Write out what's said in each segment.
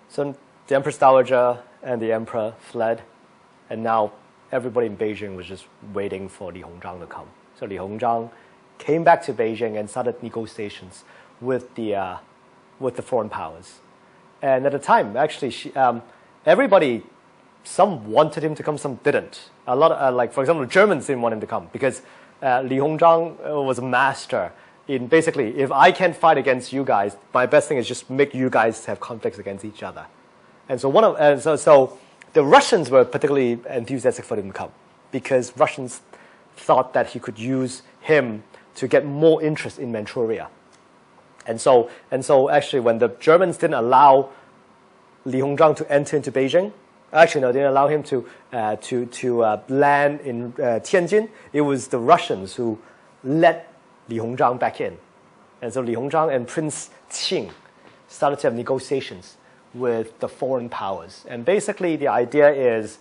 So the Empress Dowager and the Emperor fled, and now everybody in Beijing was just waiting for Li Hongzhang to come. So Li Hongzhang came back to Beijing and started negotiations with the foreign powers. And at the time, actually, everybody, some wanted him to come, some didn't. A lot of, like, for example, the Germans didn't want him to come because Li Hongzhang was a master in basically, if I can't fight against you guys, my best thing is just make you guys have conflicts against each other. And so so the Russians were particularly enthusiastic for him to come because Russians thought that he could use him to get more interest in Manchuria. And so actually, when the Germans didn't allow Li Hongzhang to enter into Beijing, actually no, they didn't allow him to land in Tianjin. It was the Russians who let Li Hongzhang back in. And so Li Hongzhang and Prince Qing started to have negotiations with the foreign powers. And basically the idea is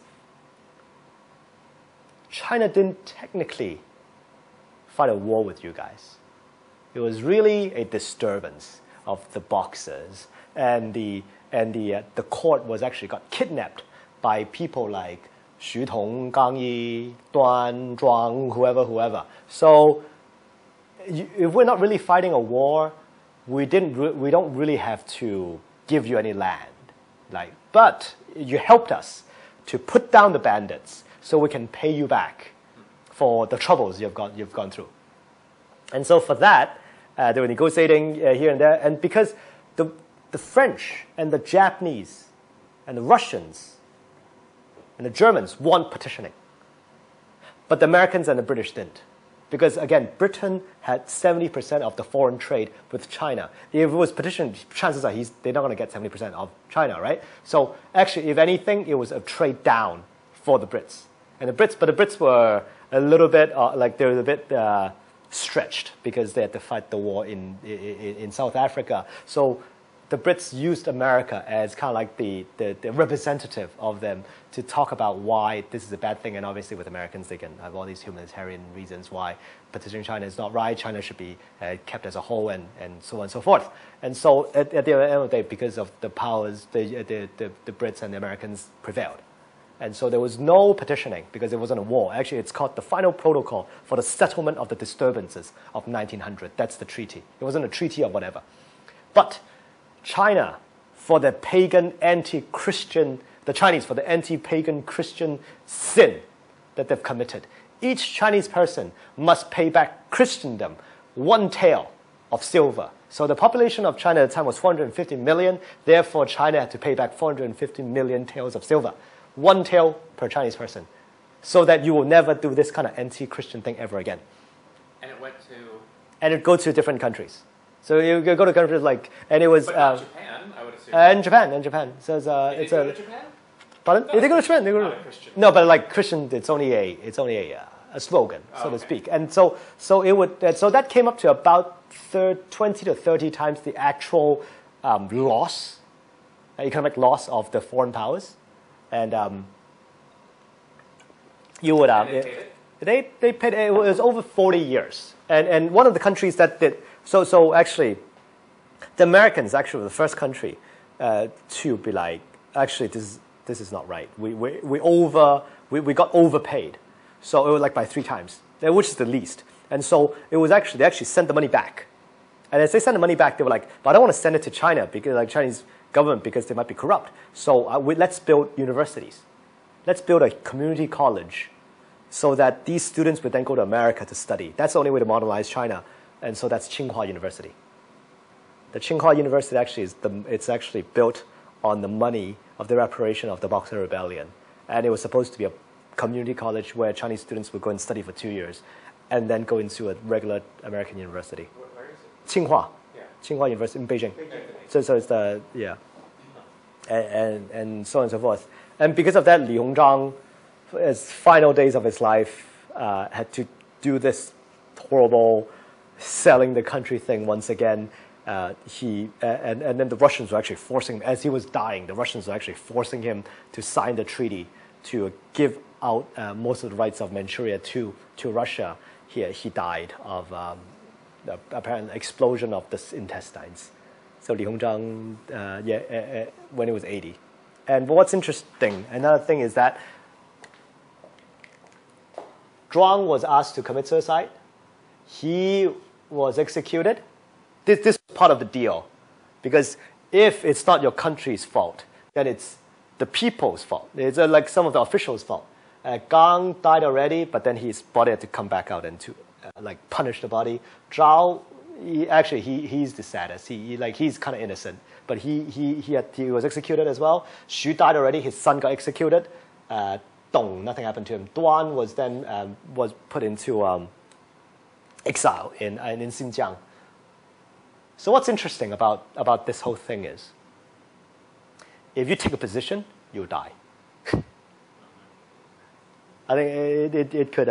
China didn't technically fight a war with you guys. It was really a disturbance of the Boxers. And the court was actually got kidnapped by people like Xu Tong, Gang Yi, Duan, Zhuang, whoever. So if we're not really fighting a war, we don't really have to give you any land. But you helped us to put down the bandits so we can pay you back for the troubles you've gone through. And so for that, they were negotiating here and there. And because the French and the Japanese and the Russians and the Germans want partitioning. But the Americans and the British didn't. Because, again, Britain had 70% of the foreign trade with China. If it was partitioned, chances are they're not going to get 70% of China, right? So actually, if anything, it was a trade down for the Brits. And the Brits were a little bit, they were a bit stretched because they had to fight the war in South Africa. So the Brits used America as kind of like the representative of them to talk about why this is a bad thing. And obviously with Americans, they can have all these humanitarian reasons why partitioning China is not right. China should be kept as a whole and so on and so forth. And so at the end of the day, because of the powers, the Brits and the Americans prevailed. And so there was no partitioning because it wasn't a war. Actually, it's called the Final Protocol for the Settlement of the Disturbances of 1900. That's the treaty. It wasn't a treaty or whatever. But China, for the pagan anti-Christian, the Chinese for the anti-pagan Christian sin that they've committed, each Chinese person must pay back Christendom 1 tael of silver. So the population of China at the time was 450 million. Therefore, China had to pay back 450 million taels of silver. 1 tael per Chinese person. So that you will never do this kind of anti-Christian thing ever again. And it went to? And it goes to different countries. So you go to countries like, and it was... But not Japan, I would assume. In Japan. So Did they go to Japan? Pardon? They go to Japan. They go not to, a Christian. No, but like Christian, it's only a slogan, so to speak. And so that came up to about 20 to 30 times the actual loss, economic loss of the foreign powers. And you would... They paid, it was over 40 years. And one of the countries that did... So actually, the Americans actually were the first country to be like, actually, this is not right. We got overpaid. So it was like by 3 times, which is the least. And so it was actually, they actually sent the money back. And as they sent the money back, they were like, but I don't want to send it to China, because like Chinese government, because they might be corrupt. So let's build universities. Let's build a community college so that these students would then go to America to study. That's the only way to modernize China. And so that's Tsinghua University. The Tsinghua University actually it's actually built on the money of the reparation of the Boxer Rebellion. And it was supposed to be a community college where Chinese students would go and study for 2 years and then go into a regular American university. Where is it? Tsinghua. Yeah. Tsinghua University in Beijing. So it's the, yeah. And so on and so forth. And because of that, Li Hongzhang, his final days of his life, had to do this horrible selling the country thing once again. And then the Russians were actually forcing him, as he was dying, the Russians were actually forcing him to sign the treaty to give out most of the rights of Manchuria to Russia. He died of the apparent explosion of the intestines. So Li Hongzhang, when he was 80. And what's interesting, another thing is that Zhuang was asked to commit suicide. He was executed. This was part of the deal. Because if it's not your country's fault, then it's the people's fault. It's like some of the officials' fault. Gang died already, but then his body had to come back out and to punish the body. Zhao, he's the saddest. He's kind of innocent, but he was executed as well. Xu died already. His son got executed. Dong, nothing happened to him. Duan was then was put into exile in Xinjiang. So what's interesting about this whole thing is, if you take a position, you'll die. I think it could,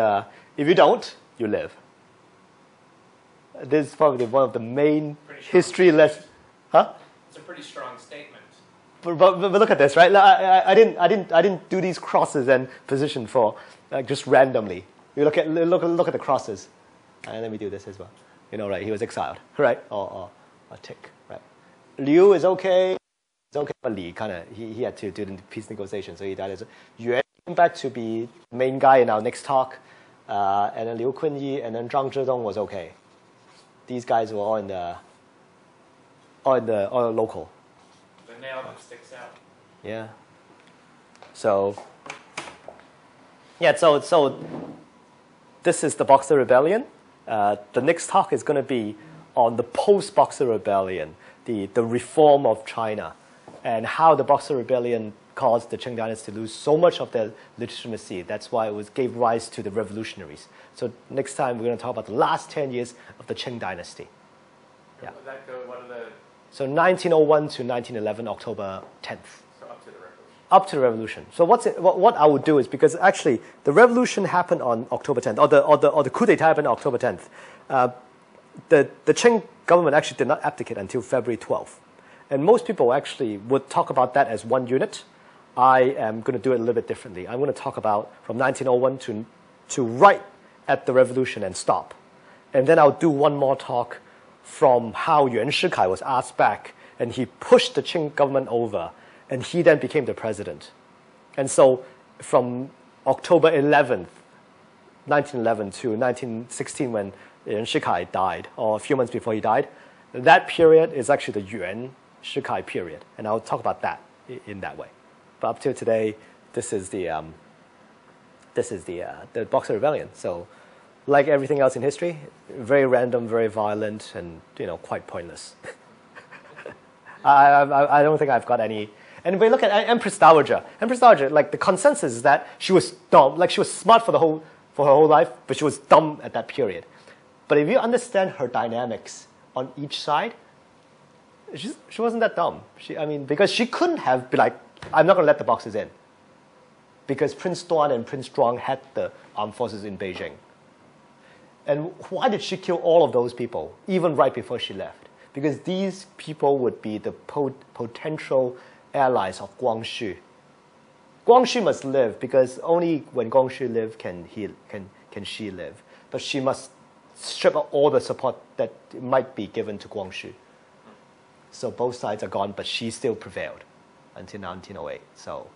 if you don't, you live. This is probably one of the main history lessons. Huh? It's a pretty strong statement. But look at this, right? I didn't do these crosses and position for just randomly. You look at the crosses. And let me do this as well. Right? He was exiled, right? Or tick, right? Liu is okay. It's okay, but Li he had to do the peace negotiation, so he died. Yuan came back to be the main guy in our next talk, and then Liu Kunyi and then Zhang Zhidong was okay. These guys were all in the local. The nail that sticks out. Yeah. So this is the Boxer Rebellion. The next talk is going to be on the post-Boxer Rebellion, the reform of China, and how the Boxer Rebellion caused the Qing Dynasty to lose so much of their legitimacy. That's why it gave rise to the revolutionaries. So next time we're going to talk about the last 10 years of the Qing Dynasty. Yeah. Would that go, what are the... So 1901 to 1911, October 10th. So up to the revolution. Up to the revolution. So what I would do is, because actually the revolution happened on October 10th, or the coup d'etat happened on October 10th. The Qing government actually did not abdicate until February 12th. And most people actually would talk about that as one unit. I am going to do it a little bit differently. I'm going to talk about from 1901 to right at the revolution and stop. And then I'll do one more talk from how Yuan Shikai was asked back, and he pushed the Qing government over, and he then became the president. And so from October 11th, 1911 to 1916, when Yuan Shikai died, or a few months before he died, that period is actually the Yuan Shikai period, and I'll talk about that in that way. But up till today, this is the Boxer Rebellion. So, like everything else in history, very random, very violent, and quite pointless. I don't think I've got any. And we look at Empress Dowager. Empress Dowager, like the consensus is that she was dumb. Like she was smart for her whole life, but she was dumb at that period. But if you understand her dynamics on each side, she wasn't that dumb. Because she couldn't have been like, I'm not going to let the Boxers in. Because Prince Duan and Prince Zhuang had the armed forces in Beijing. And why did she kill all of those people, even right before she left? Because these people would be the potential allies of Guangxu. Guangxu must live, because only when Guangxu lives can she live. But she must strip out all the support that might be given to Guangxu. So both sides are gone, but she still prevailed until 1908. So